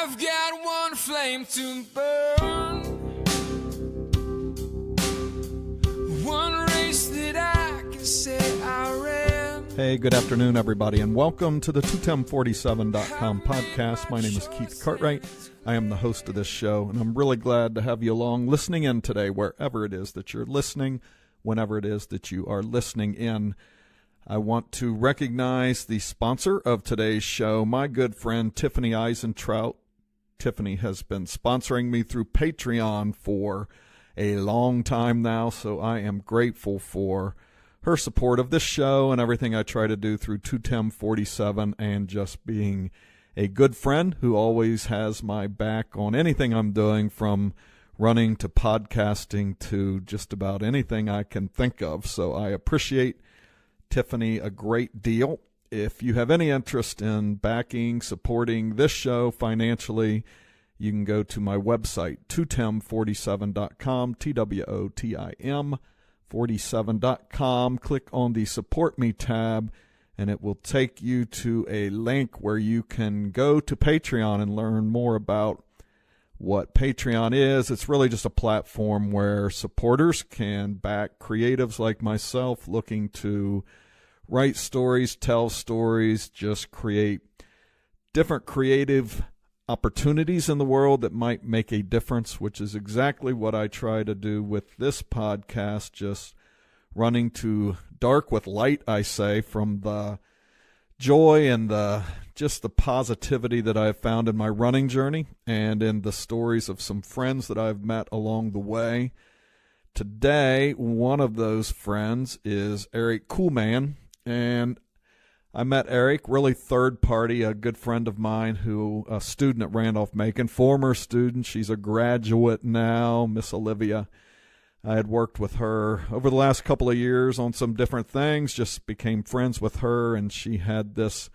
I've got one flame to burn, one race that I can say I ran. Hey, good afternoon, everybody, and welcome to the 21047.com podcast. My name is Keith Cartwright. I am the host of this show, and I'm really glad to have you along listening in today, wherever it is that you're listening, whenever it is that you are listening in. I want to recognize the sponsor of today's show, my good friend Tiffany Eisentrout. Tiffany has been sponsoring me through Patreon for a long time now, so I am grateful for her support of this show and everything I try to do through 21047, and just being a good friend who always has my back on anything I'm doing, from running to podcasting to just about anything I can think of. So I appreciate Tiffany a great deal. If you have any interest in backing, supporting this show financially, you can go to my website, 21047.com, TWOTIM47.com. Click on the Support Me tab, and it will take you to a link where you can go to Patreon and learn more about what Patreon is. It's really just a platform where supporters can back creatives like myself looking to write stories, tell stories, just create different creative opportunities in the world that might make a difference, which is exactly what I try to do with this podcast, just running to dark with light, I say, from the joy and the positivity that I've found in my running journey and in the stories of some friends that I've met along the way. Today, one of those friends is Erick Kuhlman, and I met Erick, really third party, a good friend of mine who, a student at Randolph-Macon, former student. She's a graduate now, Miss Olivia. I had worked with her over the last couple of years on some different things, just became friends with her, and she had this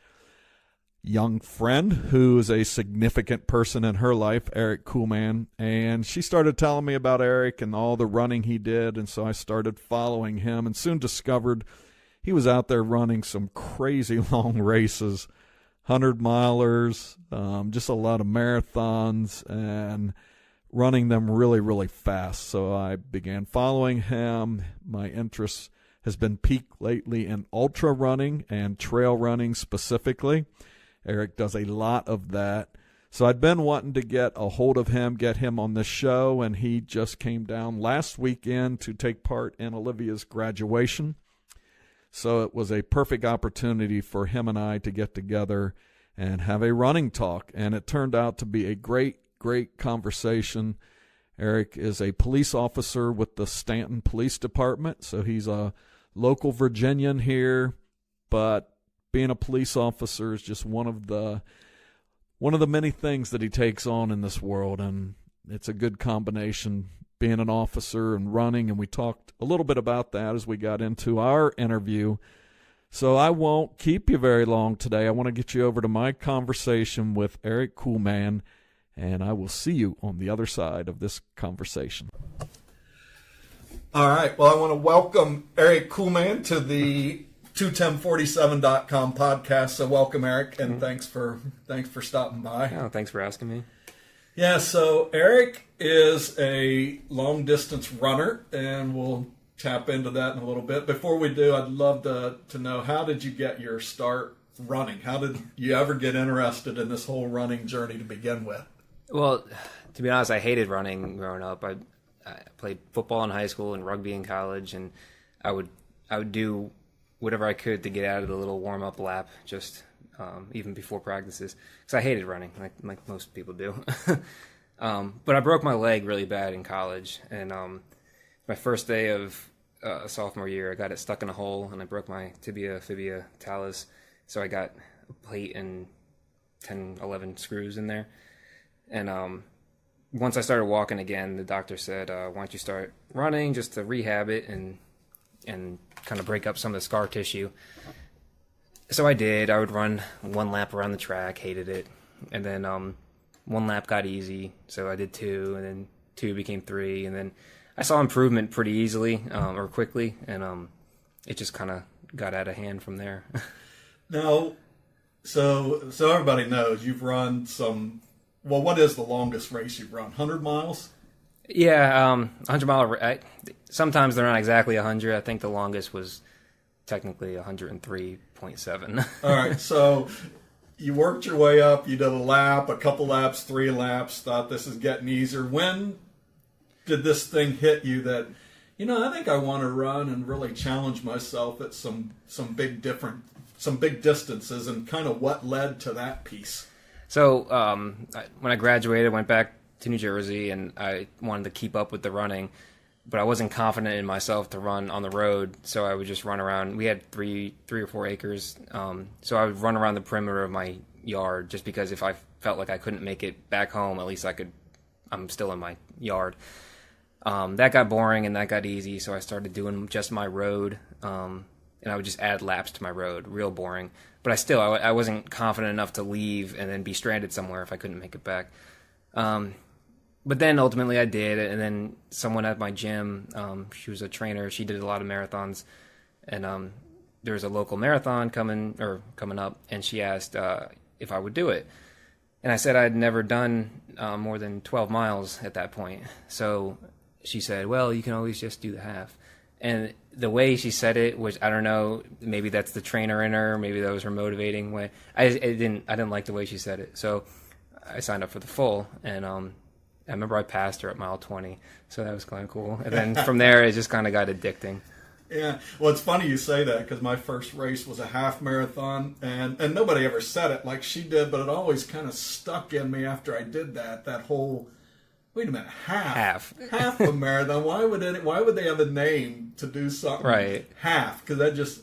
young friend who is a significant person in her life, Erick Kuhlman, and she started telling me about Erick and all the running he did, and so I started following him and soon discovered he was out there running some crazy long races, 100-milers, just a lot of marathons, and running them really, really fast. So I began following him. My interest has been piqued lately in ultra running and trail running specifically. Erick does a lot of that. So I'd been wanting to get a hold of him, get him on the show, and he just came down last weekend to take part in Olivia's graduation. So it was a perfect opportunity for him and I to get together and have a running talk. And it turned out to be a great conversation. Erick is a police officer with the Staunton Police Department. So he's a local Virginian here, but being a police officer is just one of the many things that he takes on in this world. And it's a good combination, being an officer and running, and we talked a little bit about that as we got into our interview. So I won't keep you very long today. I want to get you over to my conversation with Erick Kuhlman, and I will see you on the other side of this conversation. All right. Well, I want to welcome Erick Kuhlman to the 21047.com podcast. So welcome, Erick, and thanks for stopping by. Oh, thanks for asking me. Yeah, so Erick is a long-distance runner, and we'll tap into that in a little bit. Before we do, I'd love to know, how did you get your start running? How did you ever get interested in this whole running journey to begin with? Well, to be honest, I hated running growing up. I played football in high school and rugby in college, and I would do whatever I could to get out of the little warm-up lap, just even before practices, because I hated running, like most people do. But I broke my leg really bad in college, and my first day of sophomore year, I got it stuck in a hole, and I broke my tibia, fibia, talus, so I got a plate and 10, 11 screws in there. And once I started walking again, the doctor said, why don't you start running just to rehab it and kind of break up some of the scar tissue. So I did. I would run one lap around the track, hated it. And then one lap got easy, so I did two, and then two became three. And then I saw improvement pretty easily or quickly, and it just kind of got out of hand from there. Now, so everybody knows you've run some well, what is the longest race you've run? 100 miles? Yeah, 100-mile. Sometimes they're not exactly 100. I think the longest was technically 103.7. All right, so you worked your way up. You did a lap, a couple laps, 3 laps. Thought this is getting easier. When did this thing hit you that, I think I want to run and really challenge myself at some big distances, and kind of what led to that piece? So when I graduated, I went back to New Jersey, and I wanted to keep up with the running, but I wasn't confident in myself to run on the road, so I would just run around. We had three or 4 acres, so I would run around the perimeter of my yard, just because if I felt like I couldn't make it back home, at least I'm still in my yard. That got boring and that got easy, so I started doing just my road, and I would just add laps to my road. Real boring. But I wasn't confident enough to leave and then be stranded somewhere if I couldn't make it back. But then ultimately I did, and then someone at my gym, she was a trainer, she did a lot of marathons, and there was a local marathon coming up, and she asked if I would do it. And I said I'd never done more than 12 miles at that point. So she said, well, you can always just do the half. And the way she said it was, I don't know, maybe that's the trainer in her, maybe that was her motivating way. I didn't like the way she said it. So I signed up for the full, and I remember I passed her at mile 20, so that was kind of cool. And then from there, it just kind of got addicting. Yeah, well, it's funny you say that, because my first race was a half marathon, and nobody ever said it like she did, but it always kind of stuck in me after I did that whole, wait a minute, half a marathon. Why would they have a name to do something right? Half, because that just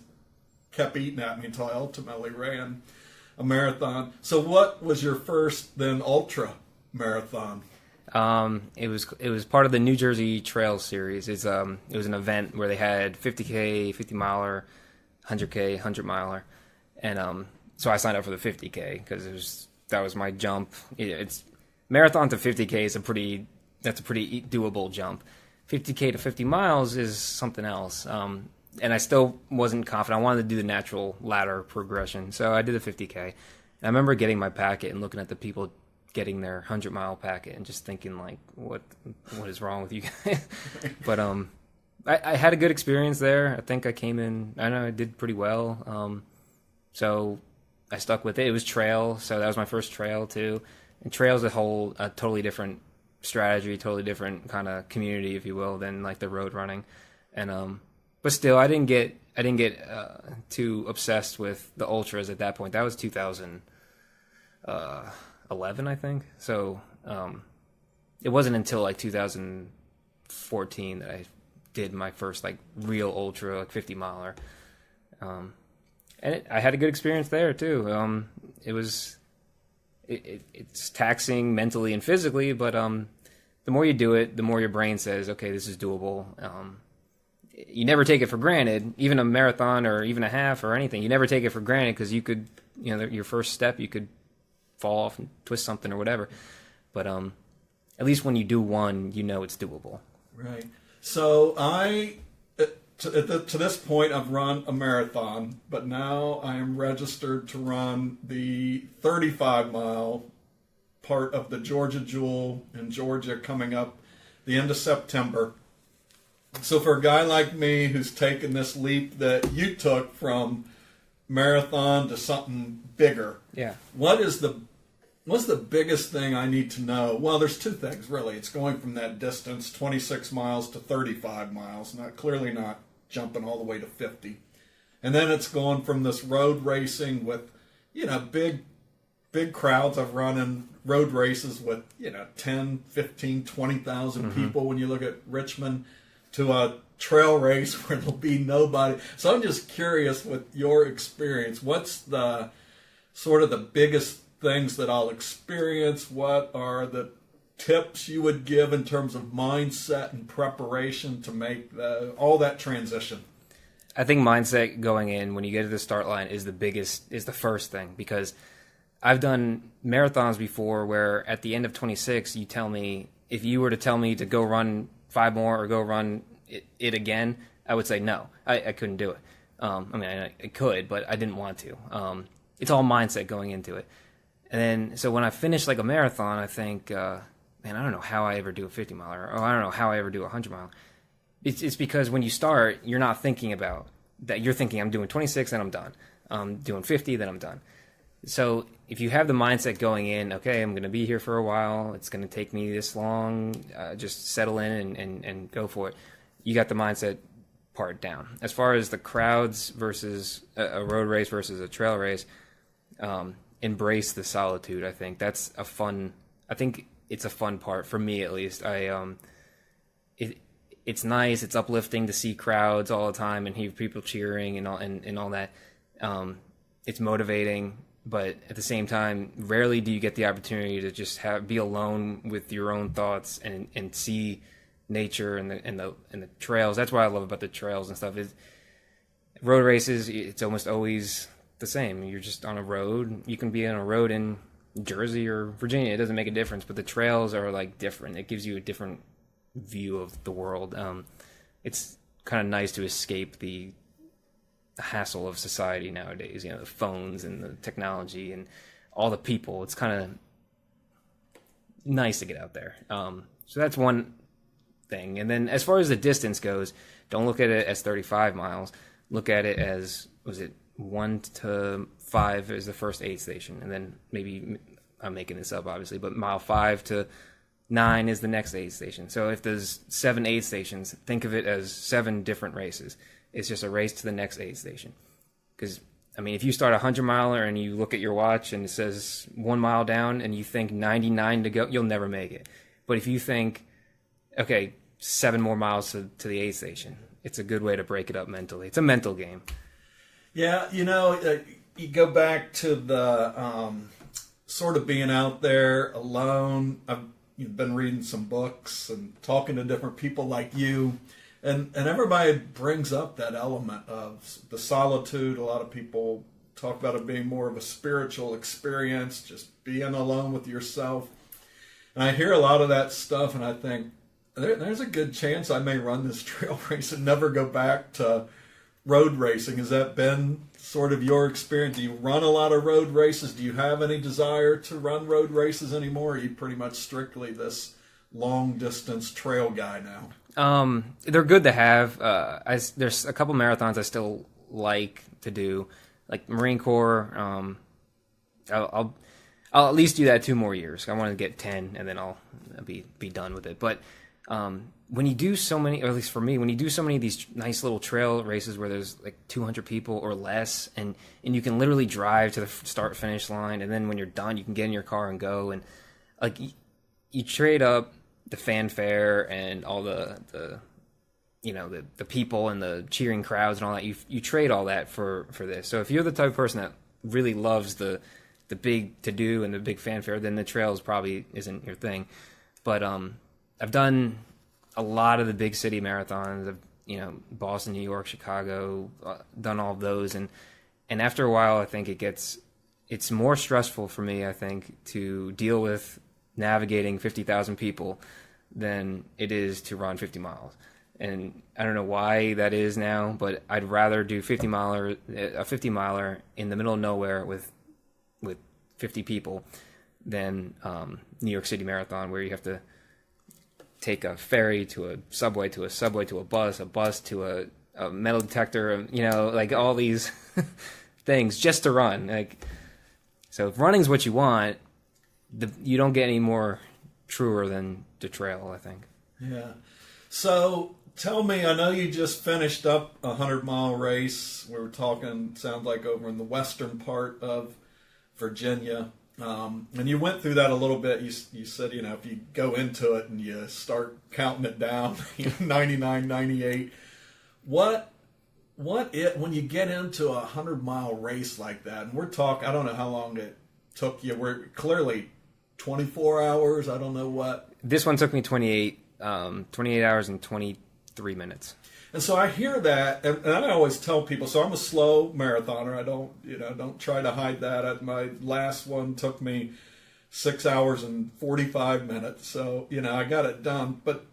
kept eating at me until I ultimately ran a marathon. So what was your first then ultra marathon? It was part of the New Jersey Trail Series. It was an event where they had 50K, 50 miler, 100K, 100 miler, and so I signed up for the 50K because that was my jump. It's marathon to 50K is a pretty doable jump. 50K to 50 miles is something else. And I still wasn't confident. I wanted to do the natural ladder progression, so I did the 50K. And I remember getting my packet and looking at the people getting their 100-mile packet and just thinking, like, what is wrong with you guys? But I had a good experience there. I think I came in, I know I did pretty well. So I stuck with it. It was trail, so that was my first trail too. And trail's a totally different strategy, totally different kind of community, if you will, than like the road running. And but still, I didn't get too obsessed with the ultras at that point. That was 2011, I think. So it wasn't until like 2014 that I did my first like real ultra, like 50 miler. And I had a good experience there too. It's taxing mentally and physically, but the more you do it, the more your brain says, okay, this is doable. You never take it for granted, even a marathon or even a half or anything. You never take it for granted, because you could, your first step, you could fall off and twist something or whatever. But at least when you do one, it's doable. Right. So to this point, I've run a marathon, but now I am registered to run the 35-mile part of the Georgia Jewel in Georgia coming up the end of September. So for a guy like me who's taken this leap that you took from marathon to something bigger, yeah, what's the biggest thing I need to know? Well, there's 2 things, really. It's going from that distance, 26 miles to 35 miles, clearly not jumping all the way to 50. And then it's going from this road racing with, big crowds. I've run in road races with, 10, 15, 20,000 people when you look at Richmond, to a trail race where there'll be nobody. So I'm just curious, with your experience, what's the sort of the biggest things that I'll experience? What are the tips you would give in terms of mindset and preparation to make all that transition? I think mindset going in when you get to the start line is the first thing, because I've done marathons before where at the end of 26, you tell me, if you were to tell me to go run 5 more or go run it again, I would say no. I couldn't do it. I could, but I didn't want to. It's all mindset going into it. And then, so when I finish like a marathon, I think, man, I don't know how I ever do a 50 miler, or I don't know how I ever do a 100 mile. It's because when you start, you're not thinking about that. You're thinking, I'm doing 26, then I'm done. I'm doing 50, then I'm done. So if you have the mindset going in, okay, I'm going to be here for a while. It's going to take me this long. Just settle in and go for it. You got the mindset part down. As far as the crowds versus a road race versus a trail race, embrace the solitude. I think that's a fun. I think it's a fun part for me, at least. It's nice. It's uplifting to see crowds all the time and hear people cheering and all that. It's motivating, but at the same time, rarely do you get the opportunity to just be alone with your own thoughts and see nature and the trails. That's what I love about the trails and stuff. Is road races, it's almost always the same. You're just on a road. You can be on a road in Jersey or Virginia. It doesn't make a difference, but the trails are like different. It gives you a different view of the world. It's kind of nice to escape the hassle of society nowadays, the phones and the technology and all the people. It's kind of nice to get out there. So that's one thing. And then as far as the distance goes, don't look at it as 35 miles. Look at it as, 1 to 5 is the first aid station, and then maybe I'm making this up obviously, but mile 5 to 9 is the next aid station. So if there's 7 aid stations, think of it as 7 different races. It's just a race to the next aid station. Because if you start a 100 miler and you look at your watch and it says 1 mile down and you think 99 to go, you'll never make it. But if you think, okay, 7 more miles to the aid station, it's a good way to break it up mentally. It's a mental game. Yeah, you go back to the sort of being out there alone. I've been reading some books and talking to different people like you, and everybody brings up that element of the solitude. A lot of people talk about it being more of a spiritual experience, just being alone with yourself. And I hear a lot of that stuff, and I think, there's a good chance I may run this trail race and never go back to road racing. Has that been sort of your experience? Do you run a lot of road races? Do you have any desire to run road races anymore? Or are you pretty much strictly this long distance trail guy now? They're good to have. There's a couple marathons I still like to do, like Marine Corps. I'll at least do that 2 more years. I want to get 10 and then I'll be done with it. But when you do so many, or at least for me, when you do so many of these nice little trail races where there's like 200 people or less, and you can literally drive to the start finish line, and then when you're done, you can get in your car and go, and like you trade up the fanfare and all the people and the cheering crowds and all that. You trade all that for this. So if you're the type of person that really loves the big to do and the big fanfare, then the trails probably isn't your thing. But I've done a lot of the big city marathons, Boston, New York, Chicago, done all of those. And after a while, I think it's more stressful for me, I think, to deal with navigating 50,000 people than it is to run 50 miles. And I don't know why that is now, but I'd rather do a 50 miler in the middle of nowhere with 50 people than New York City Marathon, where you have to take a ferry to a subway to a bus to a metal detector, like all these things just to run. Like, so if running's what you want, you don't get any more truer than the trail, I think. Yeah. So tell me, I know you just finished up a 100-mile race. We were talking, sounds like over in the western part of Virginia. And you went through that a little bit. You said, if you go into it and you start counting it down, 99, 98, when you get into a 100-mile race like that, and we're talking, I don't know how long it took you. We're clearly 24 hours. I don't know what. This one took me 28 hours and 23 minutes. And so I hear that, and I always tell people, so I'm a slow marathoner. I don't try to hide that. My last one took me 6 hours and 45 minutes. So, I got it done. But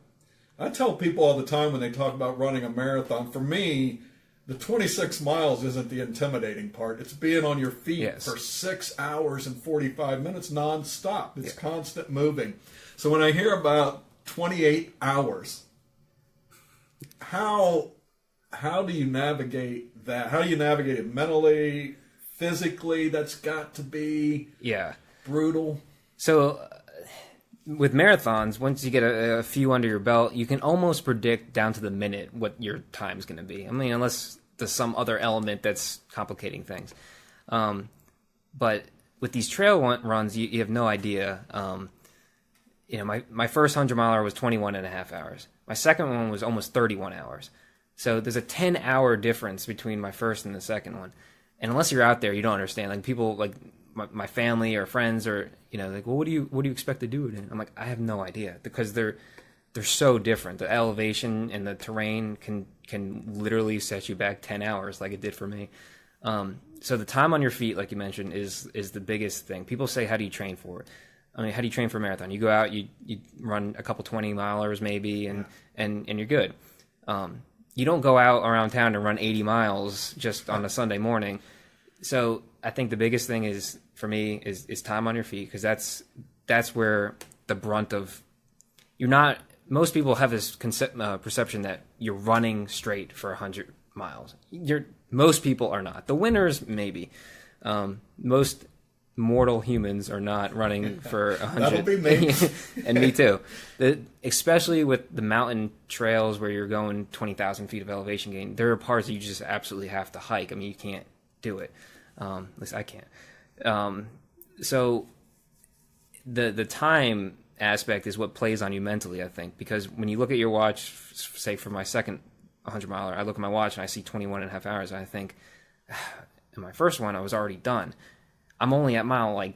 I tell people all the time when they talk about running a marathon, for me, the 26 miles isn't the intimidating part. It's being on your feet for 6 hours and 45 minutes nonstop. It's constant moving. So when I hear about 28 hours, how do you navigate that? How do you navigate it mentally, physically? That's got to be brutal. So with marathons, once you get a few under your belt, you can almost predict down to the minute what your time's going to be. I mean, unless there's some other element that's complicating things. But with these trail runs, you have no idea. My first 100-miler was 21 and a half hours. My second one was almost 31 hours. So there's a 10-hour difference between my first and the second one. And unless you're out there, you don't understand. Like people, like my family or friends, or like, well, what do you expect to do it in? I'm like, I have no idea, because they're so different. The elevation and the terrain can literally set you back 10 hours, like it did for me. So the time on your feet, like you mentioned, is the biggest thing. People say, how do you train for it? I mean, how do you train for a marathon? You go out, you run a couple 20-milers maybe, and you're good. You don't go out around town and run 80 miles just on a Sunday morning. So I think the biggest thing is, for me, is time on your feet, because that's where the brunt of most people have this perception that you're running straight for 100 miles. Most people are not. The winners, maybe. Most mortal humans are not running for 100. That'll be me. And me too. Especially with the mountain trails where you're going 20,000 feet of elevation gain, there are parts that you just absolutely have to hike. I mean, you can't do it. At least I can't. So the time aspect is what plays on you mentally, I think, because when you look at your watch, say for my second 100-miler, I look at my watch and I see 21 and a half hours, and I think, in my first one, I was already done. I'm only at mile like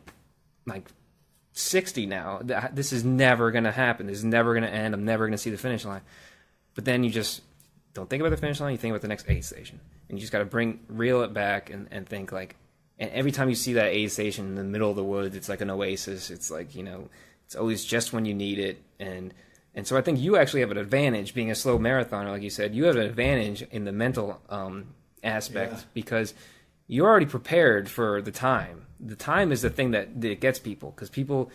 60 now. This is never going to happen. This is never going to end. I'm never going to see the finish line. But then you just don't think about the finish line. You think about the next aid station. And you just got to reel it back and think like, and every time you see that aid station in the middle of the woods, it's like an oasis. It's like, it's always just when you need it. And so I think you actually have an advantage being a slow marathoner. Like you said, you have an advantage in the mental aspect because you're already prepared for the time. The time is the thing that gets people, because people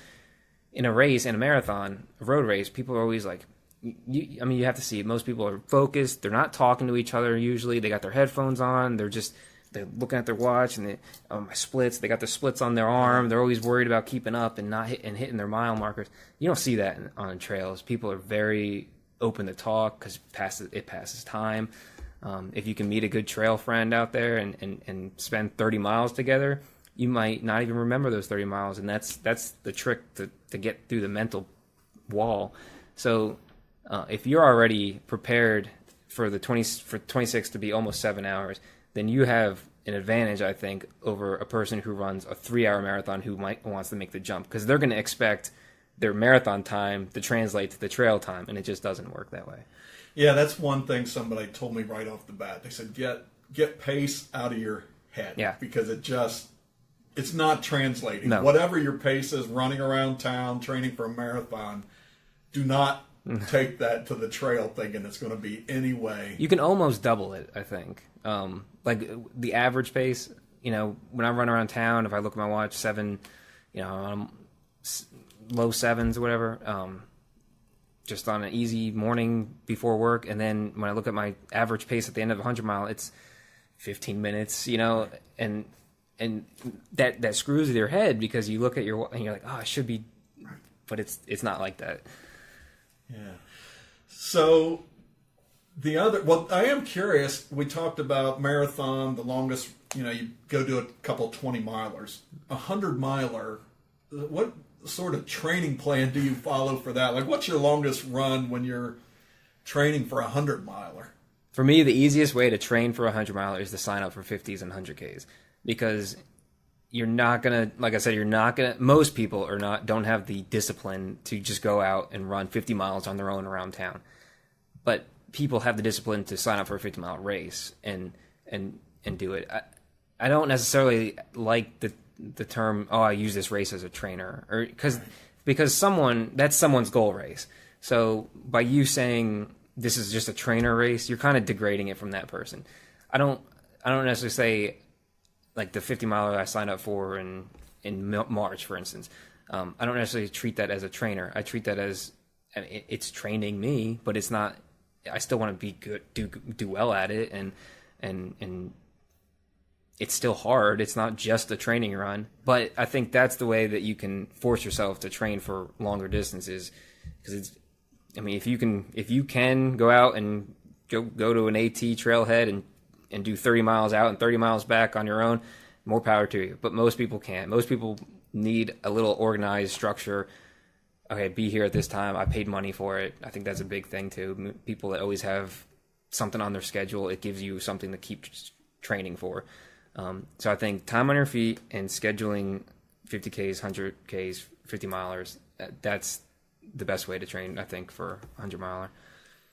in a race, in a marathon, a road race, people are always like, you have to see it. Most people are focused. They're not talking to each other usually. They got their headphones on. They're looking at their watch, and my splits. They got their splits on their arm. They're always worried about keeping up and not hitting their mile markers. You don't see that on trails. People are very open to talk because it passes time. If you can meet a good trail friend out there and spend 30 miles together, you might not even remember those 30 miles, and that's the trick to get through the mental wall. So if you're already prepared for 26 to be almost 7 hours, then you have an advantage, I think, over a person who runs a 3-hour marathon who wants to make the jump, because they're going to expect their marathon time to translate to the trail time, and it just doesn't work that way. Yeah, that's one thing somebody told me right off the bat. They said, get pace out of your head, because it's not translating. No. Whatever your pace is, running around town, training for a marathon, do not take that to the trail thinking it's going to be any way. You can almost double it, I think. Like the average pace, when I run around town, if I look at my watch, low sevens or whatever, just on an easy morning before work. And then when I look at my average pace at the end of a 100-mile, it's 15 minutes, and that screws with your head, because you look at and you're like, oh, I should be, but it's not like that. Yeah. So I am curious. We talked about marathon, the longest, you go do a couple 20-milers, 100-miler. What sort of training plan do you follow for that? Like, what's your longest run when you're training for a 100-miler? For me, the easiest way to train for a 100-miler is to sign up for 50s and 100Ks, because you're not going to, like I said, most people don't have the discipline to just go out and run 50 miles on their own around town. But people have the discipline to sign up for a 50-mile race and do it. I don't necessarily like the term, I use this race as a trainer, or because that's someone's goal race. So by you saying this is just a trainer race, you're kind of degrading it from that person. I don't necessarily say like the 50 miler I signed up for in March, for instance. I don't necessarily treat that as a trainer. I treat that as, I mean, it's training me, but it's not. I still want to be good, do well at it, and it's still hard. It's not just a training run, but I think that's the way that you can force yourself to train for longer distances, because it's. I mean, if you can go out and go to an AT trailhead and do 30 miles out and 30 miles back on your own, more power to you. But most people can't. Most people need a little organized structure. Okay, be here at this time. I paid money for it. I think that's a big thing too. People that always have something on their schedule, it gives you something to keep training for. So I think time on your feet and scheduling 50Ks, 100Ks, 50 milers, that's the best way to train, I think, for a 100 miler.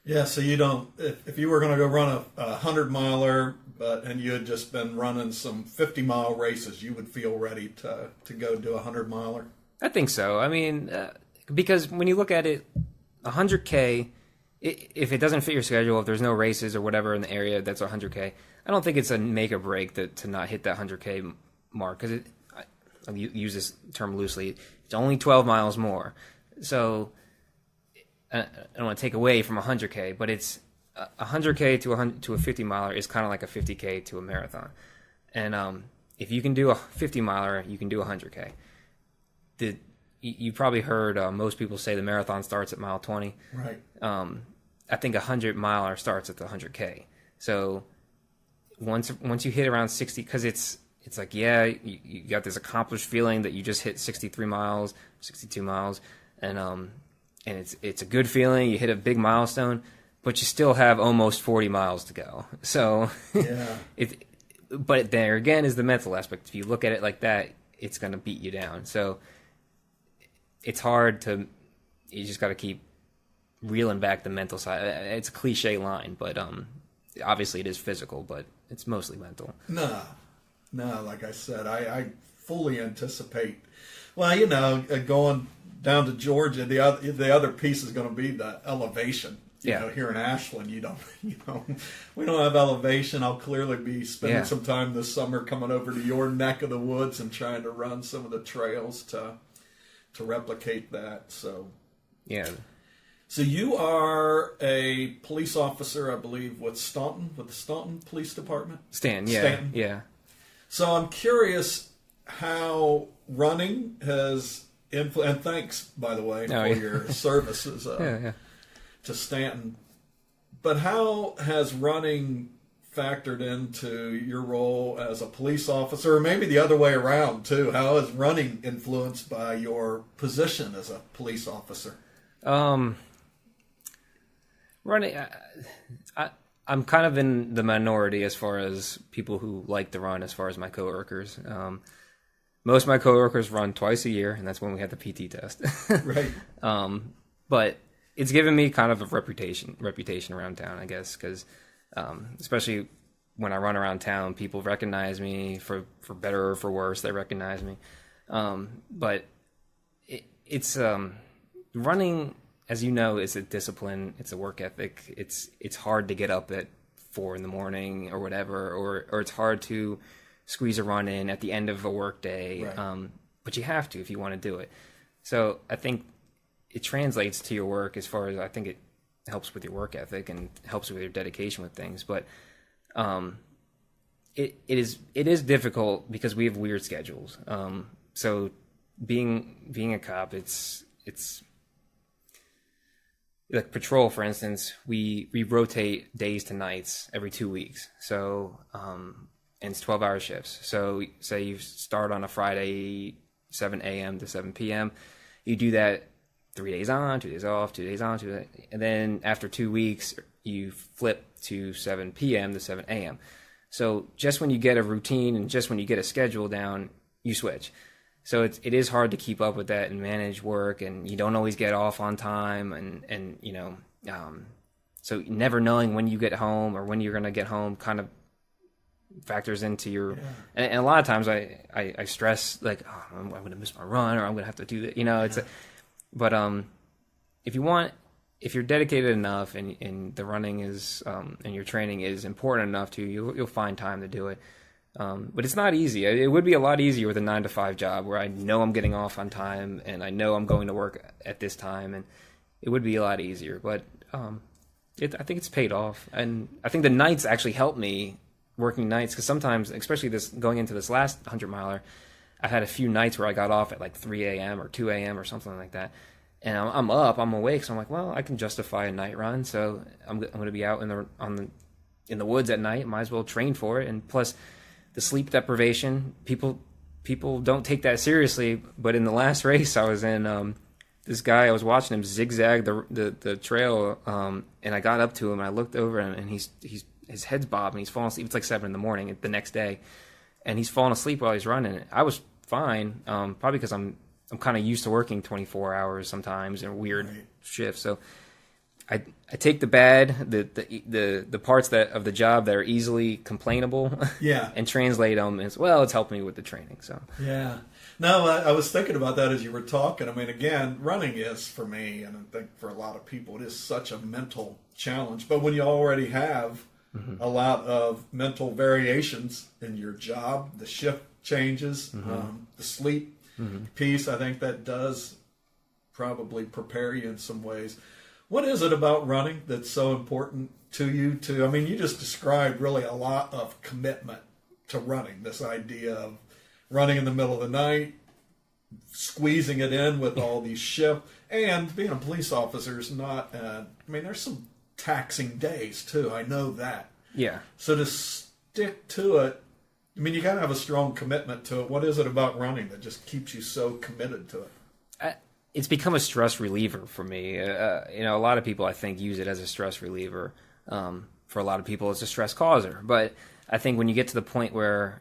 Yeah, so you don't, if you were going to go run a 100 miler, and you had just been running some 50-mile races, you would feel ready to go do a 100 miler? I think so. I mean, because when you look at it, 100K, if it doesn't fit your schedule, if there's no races or whatever in the area that's 100K, I don't think it's a make or break to not hit that 100K mark, because I'll use this term loosely. It's only 12 miles more. So I don't want to take away from 100K, but it's 100K to a 50 miler is kind of like a 50K to a marathon. And if you can do a 50 miler, you can do a 100K. You probably heard most people say the marathon starts at mile 20. Right. I think a 100 miler starts at the 100K. So once you hit around 60, because it's like, yeah, you got this accomplished feeling that you just hit 63 miles, 62 miles, and it's a good feeling. You hit a big milestone, but you still have almost 40 miles to go. So yeah, but there again is the mental aspect. If you look at it like that, it's going to beat you down. So it's hard to. You just got to keep reeling back the mental side. It's a cliche line, but obviously it is physical, but it's mostly mental. No, like I said, I fully anticipate. Well, you know, going down to Georgia, the other piece is going to be the elevation. You know, here in Ashland, we don't have elevation. I'll clearly be spending some time this summer coming over to your neck of the woods and trying to run some of the trails to replicate that. So, yeah. So you are a police officer, I believe, with the Staunton Police Department? Stanton. Yeah. So I'm curious how running has influenced, and thanks, by the way, for your services to Stanton. But how has running factored into your role as a police officer, or maybe the other way around, too? How is running influenced by your position as a police officer? Running, I'm kind of in the minority as far as people who like to run, as far as my coworkers. Most of my coworkers run twice a year, and that's when we have the PT test. Right. But it's given me kind of a reputation around town, I guess, because especially when I run around town, people recognize me for better or for worse. They recognize me. But it's running, as you know, is a discipline. It's a work ethic. It's hard to get up at 4 a.m. or whatever, or it's hard to squeeze a run in at the end of a work day. Right. But you have to if you want to do it. So I think it translates to your work, as far as I think it helps with your work ethic and helps with your dedication with things. But it is difficult because we have weird schedules. So being a cop, it's like patrol, for instance. We rotate days to nights every 2 weeks. So and it's 12-hour shifts. So say you start on a Friday, 7 a.m. to 7 p.m. You do that 3 days on, 2 days off, 2 days on, 2 days, and then after 2 weeks, you flip to 7 p.m. to 7 a.m. So just when you get a routine and just when you get a schedule down, you switch. So it is hard to keep up with that and manage work, and you don't always get off on time, and you know, so never knowing when you get home or when you're going to get home kind of factors into your, and a lot of times I stress like, oh, I'm going to miss my run, or I'm going to have to do that, you know. It's but if you want if you're dedicated enough and the running is and your training is important enough to you, you'll find time to do it. But it's not easy. It would be a lot easier with a 9-to-5 job where I know I'm getting off on time and I know I'm going to work at this time, and it would be a lot easier. But I think it's paid off, and I think the nights actually helped me working nights, because sometimes, especially going into this last 100-miler, I had a few nights where I got off at like 3 a.m. or 2 a.m. or something like that. And I'm awake, so I'm like, well, I can justify a night run. So I'm going to be out in the woods at night. Might as well train for it. And plus, the sleep deprivation, people don't take that seriously. But in the last race I was in, this guy, I was watching him zigzag the trail, and I got up to him and I looked over and his head's bobbing. He's falling asleep. It's like 7 a.m. the next day, and he's falling asleep while he's running. I was fine, probably because I'm kind of used to working 24 hours sometimes in weird shifts. So I take the bad, the parts of the job that are easily complainable, and translate them as well. It's helped me with the training. So no, I was thinking about that as you were talking. I mean, again, running is, for me, and I think for a lot of people, it is such a mental challenge. But when you already have a lot of mental variations in your job, the shift changes, the sleep piece, I think that does probably prepare you in some ways. What is it about running that's so important to you? I mean, you just described really a lot of commitment to running, this idea of running in the middle of the night, squeezing it in with all these shifts, and being a police officer is not, I mean, there's some taxing days too, I know that. Yeah. So to stick to it, I mean, you got to have a strong commitment to it. What is it about running that just keeps you so committed to it? It's become a stress reliever for me. A lot of people, I think, use it as a stress reliever. For a lot of people, it's a stress causer. But I think when you get to the point where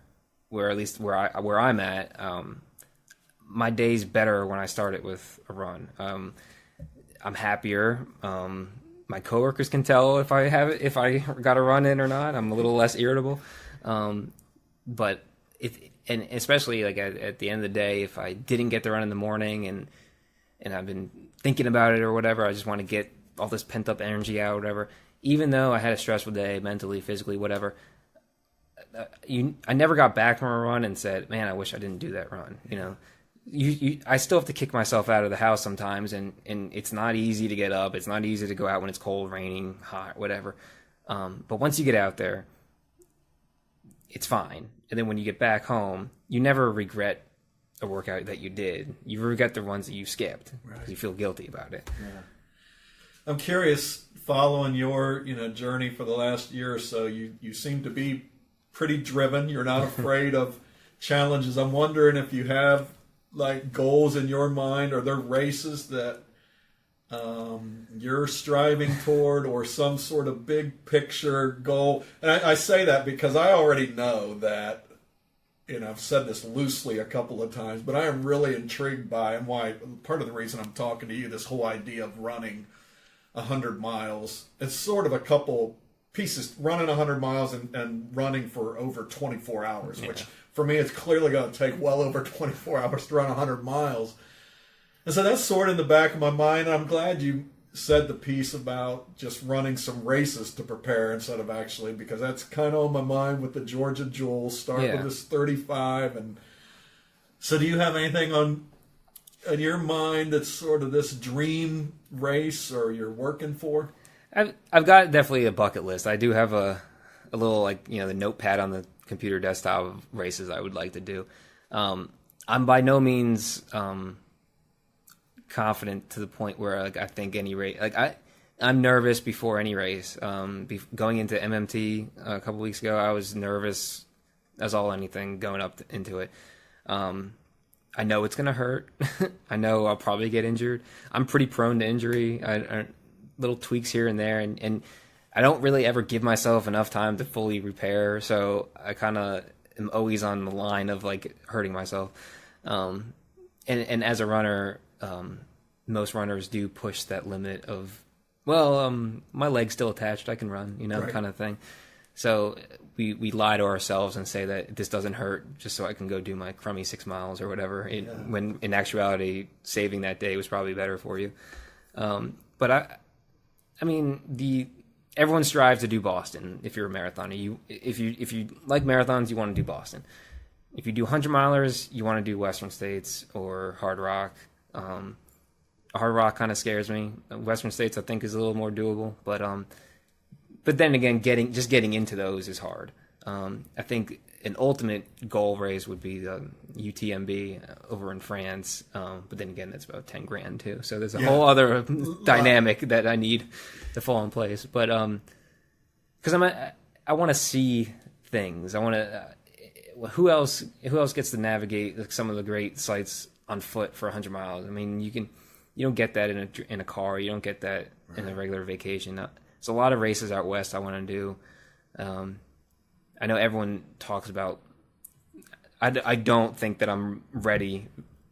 at least where I'm at, my day's better when I start it with a run. I'm happier. My coworkers can tell if I got a run in or not. I'm a little less irritable. But and especially like at the end of the day, if I didn't get the run in the morning and I've been thinking about it or whatever, I just want to get all this pent up energy out or whatever. Even though I had a stressful day, mentally, physically, whatever, I never got back from a run and said, "Man, I wish I didn't do that run." I still have to kick myself out of the house sometimes, and it's not easy to get up. It's not easy to go out when it's cold, raining, hot, whatever. But once you get out there, it's fine. And then when you get back home, you never regret a workout that you did. You regret the ones that you skipped because you feel guilty about it. Yeah. I'm curious, following your journey for the last year or so, you seem to be pretty driven. You're not afraid of challenges. I'm wondering if you have like goals in your mind. Are there races that you're striving toward, or some sort of big picture goal? And I say that because I already know that, I've said this loosely a couple of times, but I am really intrigued by, and why part of the reason I'm talking to you, this whole idea of running 100 miles. It's sort of a couple pieces, running 100 miles and running for over 24 hours, which for me, it's clearly going to take well over 24 hours to run 100 miles. And so that's sort of in the back of my mind. I'm glad you said the piece about just running some races to prepare instead of actually, because that's kind of on my mind with the Georgia Jewel. Start with this 35. And so do you have anything in your mind that's sort of this dream race or you're working for? I've got definitely a bucket list. I do have a little, like, the notepad on the computer desktop of races I would like to do. I'm by no means confident to the point where I think any race, I'm nervous before any race. Going into MMT a couple weeks ago, I was nervous as all anything going up into it. I know it's gonna hurt. I know I'll probably get injured. I'm pretty prone to injury. I little tweaks here and there, and I don't really ever give myself enough time to fully repair. So I kind of am always on the line of like hurting myself. And as a runner, most runners do push that limit of, my leg's still attached, I can run, kind of thing. So we lie to ourselves and say that this doesn't hurt just so I can go do my crummy 6 miles or whatever. When in actuality, saving that day was probably better for you. But I mean, everyone strives to do Boston. If you're a marathoner, if you like marathons, you want to do Boston. If you do 100-milers, you want to do Western States or Hard Rock. Hard Rock kind of scares me. Western States, I think, is a little more doable, but then again, getting into those is hard. I think an ultimate goal race would be the UTMB over in France, but then again, that's about $10,000 too. So there's a whole other dynamic that I need to fall in place. But because I want to see things. I want to. Who else gets to navigate like, some of the great sites on foot for 100 miles? I mean, you don't get that in a car. You don't get that in a regular vacation. There's a lot of races out west I want to do. I know everyone talks about. I don't think that I'm ready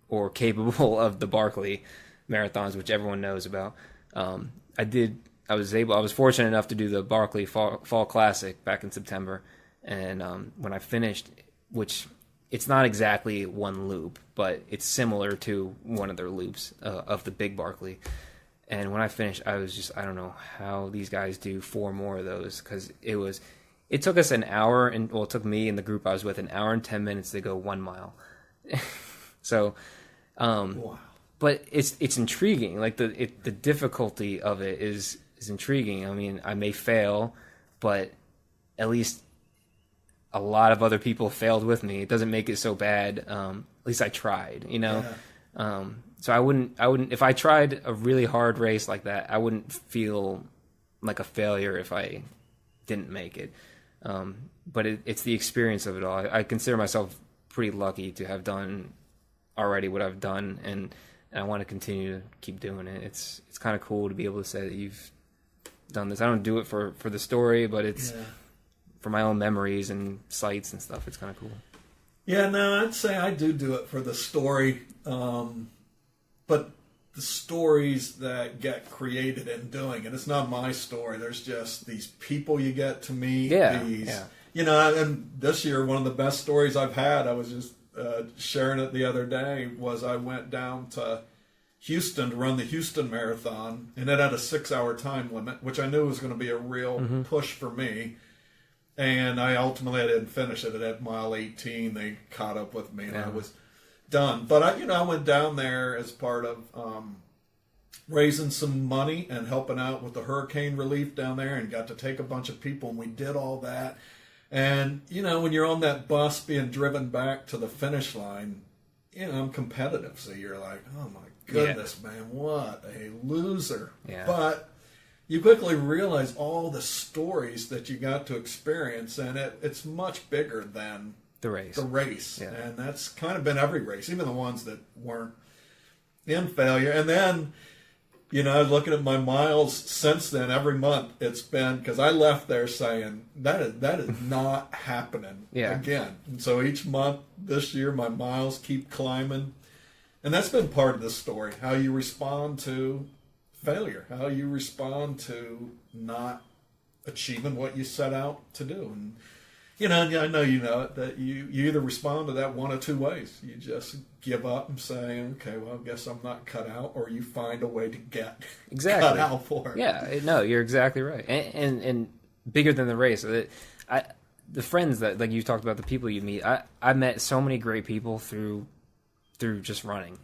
or capable of the Barkley marathons, which everyone knows about. I was fortunate enough to do the Barkley Fall Classic back in September, and when I finished, which it's not exactly one loop, but it's similar to one of their loops of the big Barkley. And when I finished, I was just, I don't know how these guys do 4 more of those, because it took us an hour, it took me and the group I was with an hour and 10 minutes to go 1 mile. So, wow. But it's intriguing. Like the difficulty of it is intriguing. I mean, I may fail, but at least a lot of other people failed with me. It doesn't make it so bad. At least I tried, you know? Yeah. So I wouldn't, if I tried a really hard race like that, I wouldn't feel like a failure if I didn't make it. But it's the experience of it all. I consider myself pretty lucky to have done already what I've done, and I want to continue to keep doing it. It's kind of cool to be able to say that you've done this. I don't do it for the story, but it's for my own memories and sights and stuff. It's kind of cool. Yeah, no, I'd say I do it for the story, but the stories that get created in doing it. It's not my story. There's just these people you get to meet. You know, and this year, one of the best stories I've had, I was just sharing it the other day, was I went down to Houston to run the Houston Marathon, and it had a 6-hour time limit, which I knew was going to be a real push for me. And I didn't finish it at mile 18. They caught up with me, and I was done. But I went down there as part of raising some money and helping out with the hurricane relief down there, and got to take a bunch of people, and we did all that. And when you're on that bus being driven back to the finish line, I'm competitive, so you're like, oh my goodness, man, what a loser. But you quickly realize all the stories that you got to experience, and it's much bigger than the race. And that's kind of been every race, even the ones that weren't in failure. And then, looking at my miles since then, every month it's been, because I left there saying that is not happening again. And so each month this year, my miles keep climbing, and that's been part of this story: how you respond to failure, how you respond to not achieving what you set out to do. And I know it, that you either respond to that one of two ways. You just give up and say, okay, well, I guess I'm not cut out, or you find a way to get cut out for it. Yeah, no, you're exactly right. And bigger than the race, the friends that, like you talked about, the people you meet, I met so many great people through just running.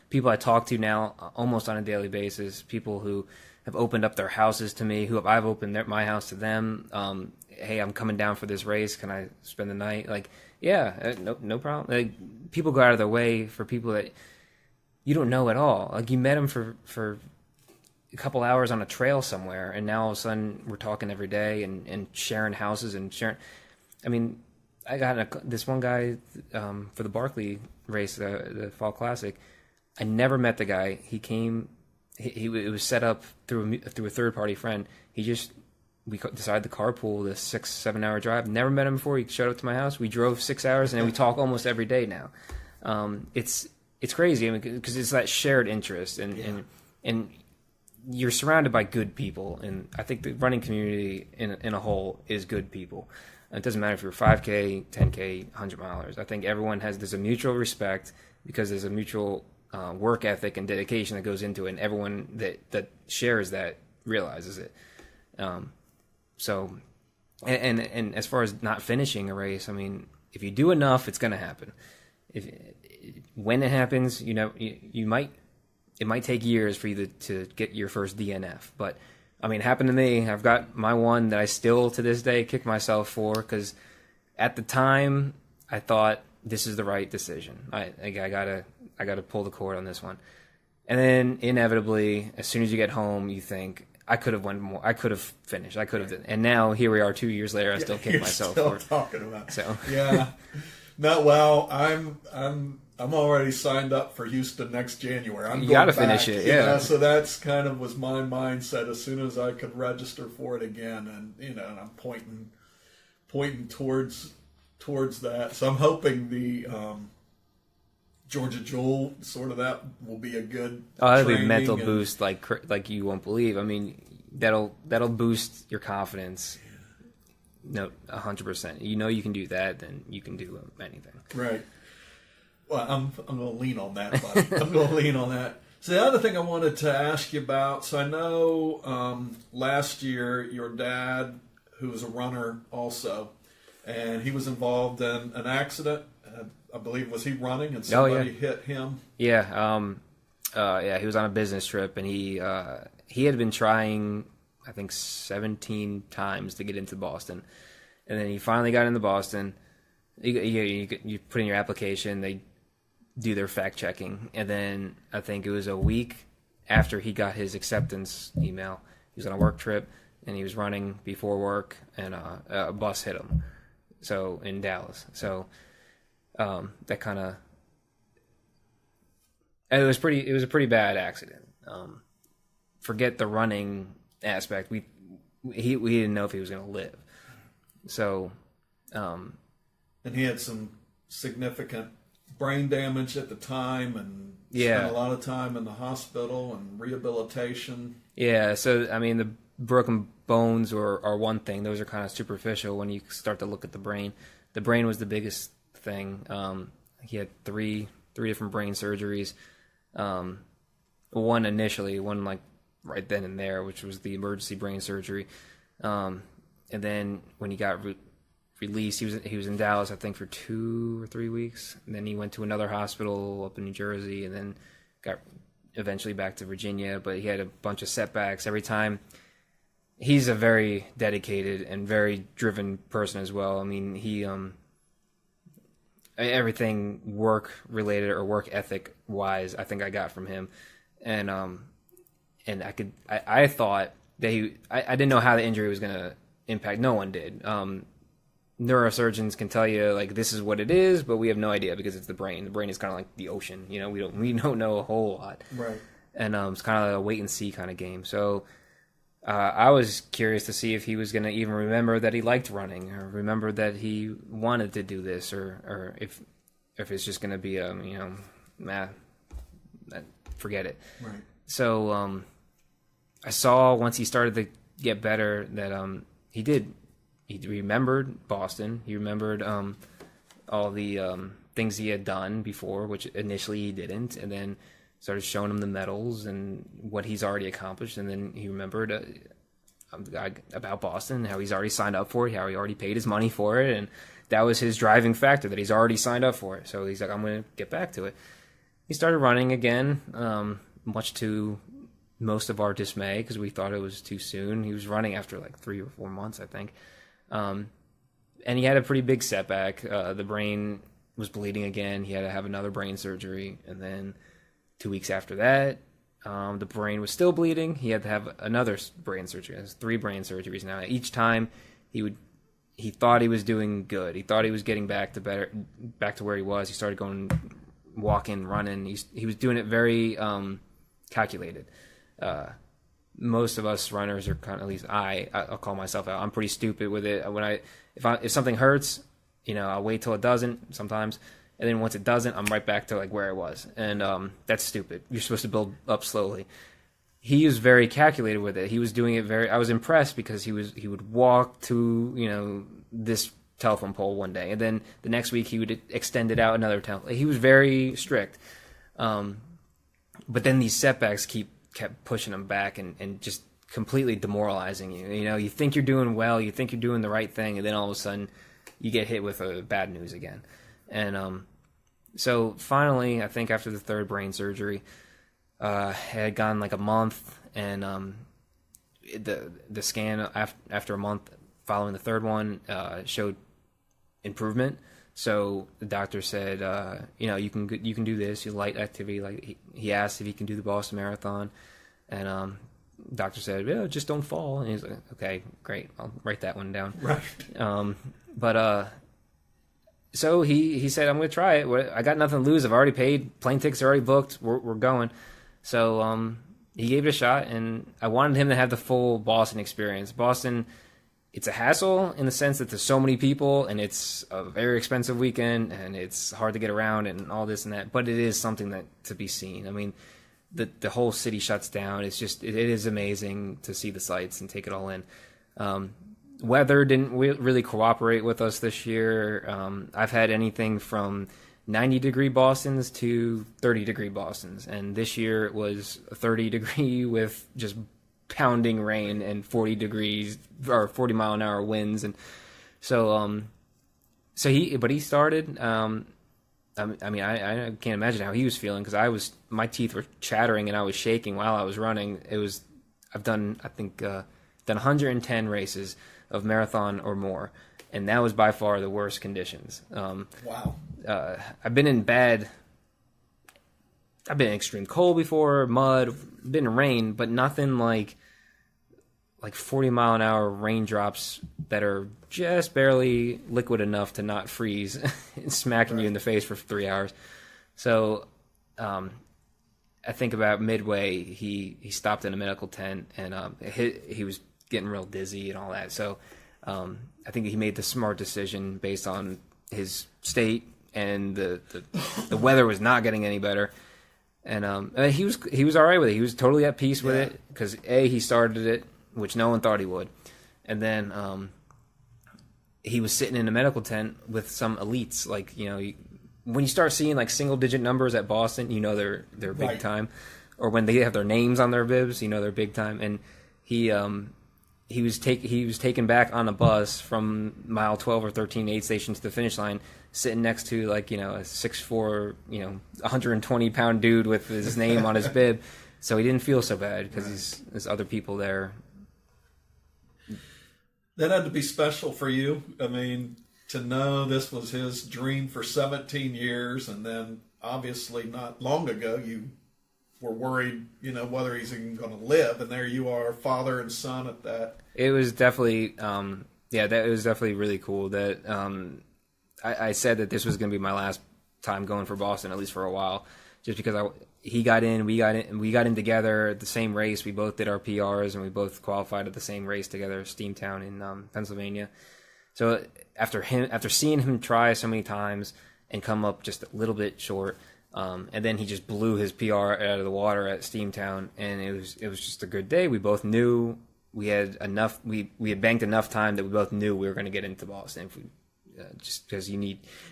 People I talk to now almost on a daily basis, people who have opened up their houses to me, I've opened my house to them. Hey, I'm coming down for this race. Can I spend the night? Like, no problem. Like, people go out of their way for people that you don't know at all. Like, you met them for a couple hours on a trail somewhere, and now all of a sudden we're talking every day and sharing houses and sharing. I mean, I got this one guy for the Barkley race, the Fall Classic. I never met the guy. He came. It was set up through a third party friend. We decided to carpool this 6-7 hour drive. Never met him before. He showed up to my house. We drove 6 hours, and we talk almost every day now. It's crazy, because it's that shared interest, and you're surrounded by good people. And I think the running community in a whole is good people. It doesn't matter if you're 5K, 10K, 100 milers. I think there's a mutual respect, because there's a mutual work ethic and dedication that goes into it, and everyone that shares that realizes it. So, and as far as not finishing a race, I mean, if you do enough, it's going to happen. When it happens, you know, it might take years for you to get your first DNF, but I mean, it happened to me. I've got my one that I still to this day kick myself for, because at the time I thought this is the right decision. I gotta pull the cord on this one, and then inevitably, as soon as you get home, you think, I could have won more. I could have finished. I could have. And now here we are, 2 years later. I still kick myself for talking about. So yeah, no. Well, I'm already signed up for Houston next January. You got to finish it. Yeah. So that's kind of was my mindset as soon as I could register for it again, and and I'm pointing towards that. So I'm hoping the Georgia Jewel, sort of, that will be a good. Oh, that'll be a mental boost like you won't believe. I mean, that'll boost your confidence. No, 100%. You know you can do that, then you can do anything. Right. Well, I'm going to lean on that, buddy. I'm going to lean on that. So the other thing I wanted to ask you about. So I know last year your dad, who was a runner also, and he was involved in an accident. I believe, was he running and somebody hit him? Yeah, he was on a business trip, and he had been trying, I think, 17 times to get into Boston, and then he finally got into Boston. You put in your application, they do their fact checking, and then I think it was a week after he got his acceptance email, he was on a work trip, and he was running before work, and a bus hit him. So in Dallas, so. That kind of, it was a pretty bad accident. Forget the running aspect. We didn't know if he was going to live. So, and he had some significant brain damage at the time, and spent a lot of time in the hospital and rehabilitation. Yeah. So, I mean, the broken bones are one thing. Those are kind of superficial when you start to look at the brain. The brain was the biggest thing. He had three different brain surgeries. One initially, one like right then and there, which was the emergency brain surgery. And then when he got released, he was in Dallas, I think, for 2 or 3 weeks. And then he went to another hospital up in New Jersey, and then got eventually back to Virginia. But he had a bunch of setbacks every time. He's a very dedicated and very driven person as well. I mean, he everything work related or work ethic wise, I think I got from him, and I thought that I didn't know how the injury was going to impact. No one did. Neurosurgeons can tell you, like, this is what it is, but we have no idea because it's the brain. The brain is kind of like the ocean, we don't know a whole lot, right? And it's kind of like a wait and see kind of game. So I was curious to see if he was going to even remember that he liked running, or remember that he wanted to do this, or if it's just going to be forget it. Right. So I saw once he started to get better that he did. He remembered Boston. He remembered all the things he had done before, which initially he didn't, and then started showing him the medals and what he's already accomplished, and then he remembered about Boston, how he's already signed up for it, how he already paid his money for it, and that was his driving factor, that he's already signed up for it. So he's like, I'm going to get back to it. He started running again, much to most of our dismay, because we thought it was too soon. He was running after like 3 or 4 months, I think. And he had a pretty big setback. The brain was bleeding again. He had to have another brain surgery, and then 2 weeks after that, the brain was still bleeding. He had to have another brain surgery. There's 3 brain surgeries now. Each time, he thought he was doing good. He thought he was getting back to where he was. He started going walking, running. He was doing it very calculated. Most of us runners are kind of, at least I'll call myself out. I'm pretty stupid with it. If something hurts, I'll wait till it doesn't sometimes. And then once it doesn't, I'm right back to like where I was. And that's stupid. You're supposed to build up slowly. He was very calculated with it. He was doing it I was impressed, because he would walk to, this telephone pole one day, and then the next week he would extend it out another telephone. He was very strict. But then these setbacks kept pushing him back and just completely demoralizing you. You know, you think you're doing well, you think you're doing the right thing, and then all of a sudden you get hit with bad news again. And so finally, I think after the third brain surgery, it had gone like a month, and the scan after a month following the third one showed improvement. So the doctor said, you know, you can do this, you light activity. Like he asked if he can do the Boston Marathon, and doctor said, yeah, just don't fall. And he's like, okay, great, I'll write that one down. Right. But so he said, I'm going to try it. I got nothing to lose. I've already paid. Plane tickets are already booked. We're going. So he gave it a shot, and I wanted him to have the full Boston experience. Boston, it's a hassle in the sense that there's so many people, and it's a very expensive weekend, and it's hard to get around and all this and that. But it is something that to be seen. I mean, the whole city shuts down. It's just it is amazing to see the sights and take it all in. Weather didn't really cooperate with us this year. I've had anything from 90-degree Bostons to 30-degree Bostons, and this year it was a 30-degree with just pounding rain and 40 degrees or 40-mile-an-hour winds, and so he started. I mean, I can't imagine how he was feeling, because my teeth were chattering and I was shaking while I was running. I've done 110 races of marathon or more, and that was by far the worst conditions. Wow. I've been in extreme cold before, mud, been in rain, but nothing like 40-mile-an-hour raindrops that are just barely liquid enough to not freeze and smacking you in the face for 3 hours. So I think about midway, he stopped in a medical tent, and he was getting real dizzy and all that. So I think he made the smart decision based on his state, and the weather was not getting any better. And he was all right with it. He was totally at peace with it, because he started it, which no one thought he would, and then he was sitting in a medical tent with some elites. Like, you know, when you start seeing like single-digit numbers at Boston, you know they're big right. time, or when they have their names on their bibs, you know they're big time. And he was taken back on a bus from mile 12 or 13 aid station to the finish line, sitting next to, like, you know, a 6'4", 120-pound dude with his name on his bib. So he didn't feel so bad, because there's other people there. That had to be special for you. I mean, to know this was his dream for 17 years, and then obviously not long ago you were worried, you know, whether he's even going to live, and there you are, father and son at that. It was definitely, that was definitely really cool. That I said that this was going to be my last time going for Boston, at least for a while, just because he got in, we got in together at the same race. We both did our PRs, and we both qualified at the same race together, Steamtown in Pennsylvania. So after seeing him try so many times and come up just a little bit short, and then he just blew his PR out of the water at Steamtown, and it was just a good day. We both knew we had enough. We had banked enough time that we both knew we were going to get into Boston. Just because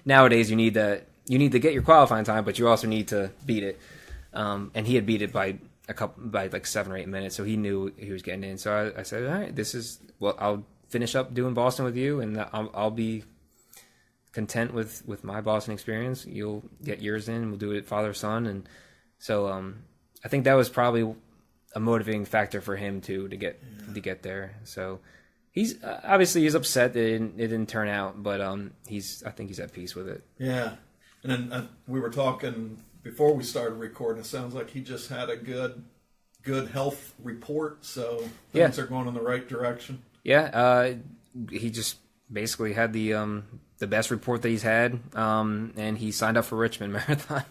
nowadays you need to get your qualifying time, but you also need to beat it. And he had beat it by like 7 or 8 minutes, so he knew he was getting in. So I said, all right, I'll finish up doing Boston with you, and I'll be content with my Boston experience. You'll get yours in, and we'll do it FatherSon. And so I think that was probably a motivating factor for him too, to get there. So he's upset that it didn't turn out, but I think he's at peace with it. Yeah. And then we were talking before we started recording. It sounds like he just had a good health report, so things are going in the right direction. Yeah, he just basically had the best report that he's had, and he signed up for Richmond Marathon.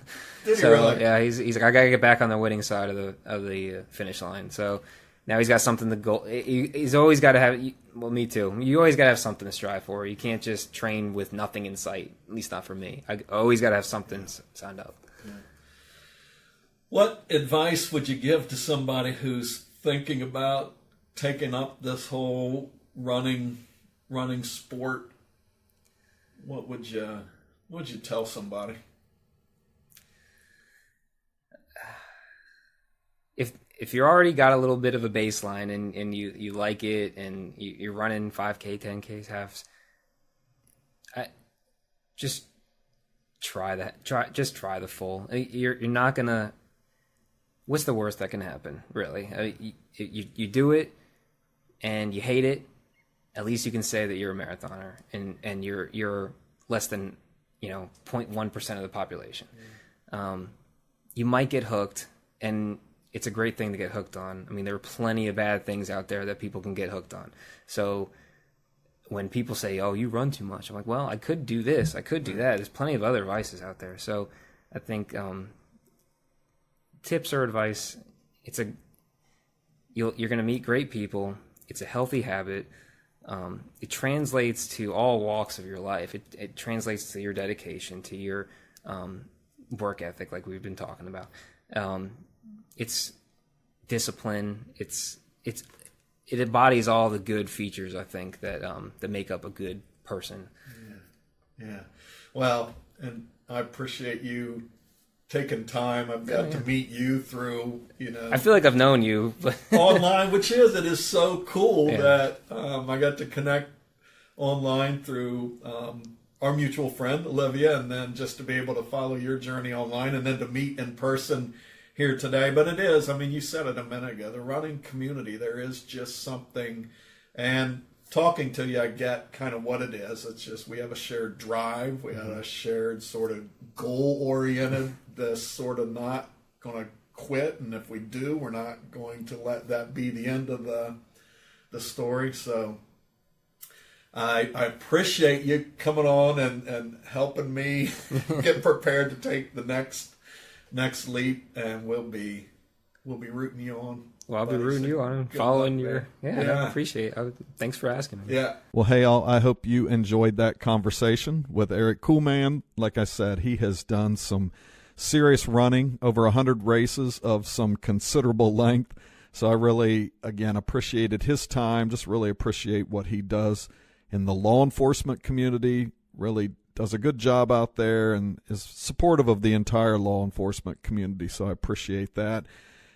Did he really? Yeah, he's like, I gotta get back on the winning side of the finish line. So now he's got something to go. He's always got to have. Well, me too. You always got to have something to strive for. You can't just train with nothing in sight. At least not for me. I always got to have something signed up. Yeah. What advice would you give to somebody who's thinking about taking up this whole running sport? What would you tell if you already got a little bit of a baseline and you like it and you're running 5K, 10Ks, halves, just try that. Try the full. You're not gonna. What's the worst that can happen? Really, you do it and you hate it. At least you can say that you're a marathoner and you're less than 0.1% of the population. You might get hooked, and it's a great thing to get hooked on. I mean, there are plenty of bad things out there that people can get hooked on. So when people say, "Oh, you run too much," I'm like, "Well, I could do this, I could do that." There's plenty of other vices out there. So I think tips or advice, you're going to meet great people. It's a healthy habit. It translates to all walks of your life. It translates to your dedication, to your work ethic, like we've been talking about. It's discipline. It embodies all the good features, I think, that make up a good person. Yeah. Well, and I appreciate you taking time. I've got to meet you through, I feel like I've known you online, it is so cool that I got to connect online through our mutual friend Olivia, and then just to be able to follow your journey online, and then to meet in person here today. But it is, you said it a minute ago, the running community, there is just something, and talking to you, I get kind of what it is. It's just, we have a shared drive, we have a shared sort of goal-oriented, this sort of not going to quit, and if we do, we're not going to let that be the end of the story. So I appreciate you coming on and helping me get prepared to take the next leap, and we'll be rooting you on. Well, I'll be rooting you on, following your. I appreciate it. Thanks for asking me. Yeah. Well, hey, I hope you enjoyed that conversation with Erick Kuhlman. Like I said, he has done some serious running, over 100 races of some considerable length. So I really, again, appreciated his time. Just really appreciate what he does in the law enforcement community. Really does a good job out there and is supportive of the entire law enforcement community. So I appreciate that.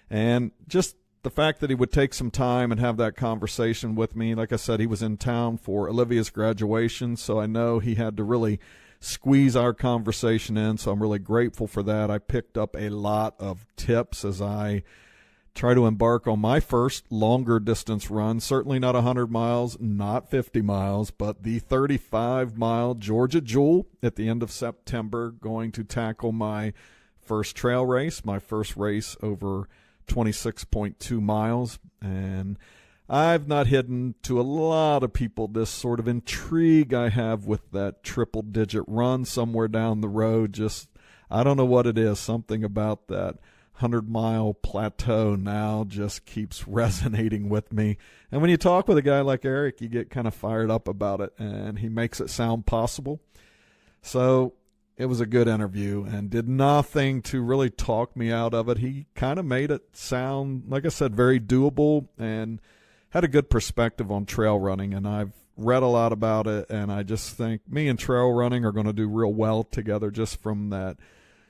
And just the fact that he would take some time and have that conversation with me. Like I said, he was in town for Olivia's graduation, so I know he had to really squeeze our conversation in, so I'm really grateful for that. I picked up a lot of tips as I try to embark on my first longer distance run. Certainly not 100 miles, not 50 miles, but the 35-mile Georgia Jewel at the end of September, going to tackle my first trail race, my first race over 26.2 miles. And I've not hidden to a lot of people this sort of intrigue I have with that triple-digit run somewhere down the road. Just, I don't know what it is. Something about that 100-mile plateau now just keeps resonating with me. And when you talk with a guy like Erick, you get kind of fired up about it, and he makes it sound possible. So it was a good interview and did nothing to really talk me out of it. He kind of made it sound, like I said, very doable, and had a good perspective on trail running. And I've read a lot about it, and I just think me and trail running are going to do real well together, just from that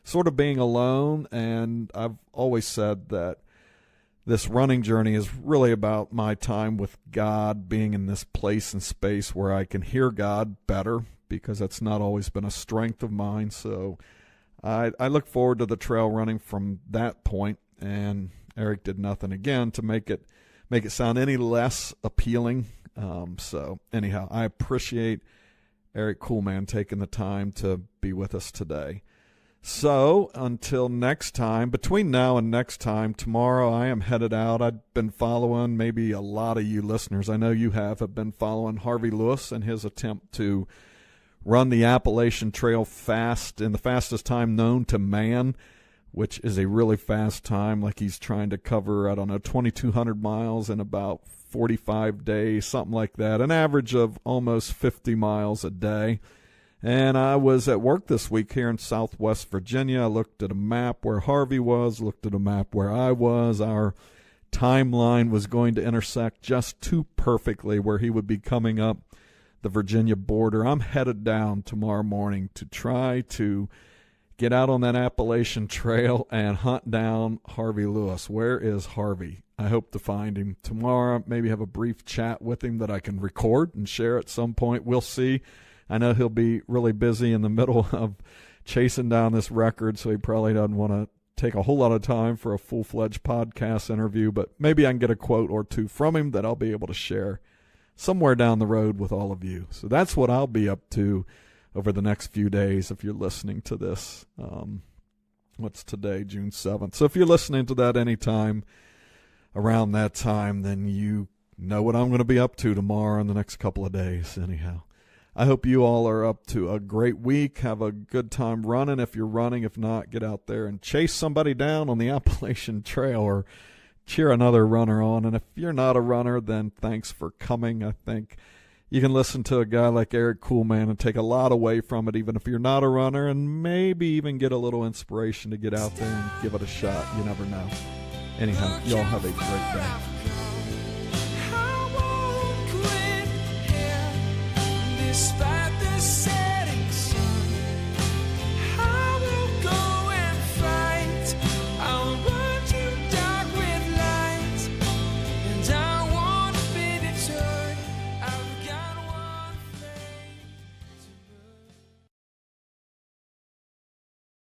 sort of being alone. And I've always said that this running journey is really about my time with God, being in this place and space where I can hear God better, because that's not always been a strength of mine. So I look forward to the trail running from that point. And Erick did nothing, again, to make it sound any less appealing. So anyhow, I appreciate Erick Kuhlman taking the time to be with us today. So until next time, between now and next time, tomorrow I am headed out. I've been following, maybe a lot of you listeners, I know you have been following Harvey Lewis and his attempt to run the Appalachian Trail fast in the fastest time known to man, which is a really fast time. Like he's trying to cover, 2,200 miles in about 45 days, something like that, an average of almost 50 miles a day. And I was at work this week here in Southwest Virginia. I looked at a map where Harvey was, looked at a map where I was. Our timeline was going to intersect just too perfectly where he would be coming up the Virginia border. I'm headed down tomorrow morning to try to get out on that Appalachian Trail and hunt down Harvey Lewis. Where is Harvey? I hope to find him tomorrow, maybe have a brief chat with him that I can record and share at some point. We'll see. I know he'll be really busy in the middle of chasing down this record, so he probably doesn't want to take a whole lot of time for a full-fledged podcast interview, but maybe I can get a quote or two from him that I'll be able to share somewhere down the road with all of you. So that's what I'll be up to over the next few days if you're listening to this. What's today? June 7th. So if you're listening to that anytime around that time, then you know what I'm going to be up to tomorrow and the next couple of days anyhow. I hope you all are up to a great week. Have a good time running if you're running. If not, get out there and chase somebody down on the Appalachian Trail or cheer another runner on. And if you're not a runner, then thanks for coming. I think you can listen to a guy like Erick Kuhlman and take a lot away from it, even if you're not a runner, and maybe even get a little inspiration to get out there and give it a shot. You never know. Anyhow, y'all have a great day.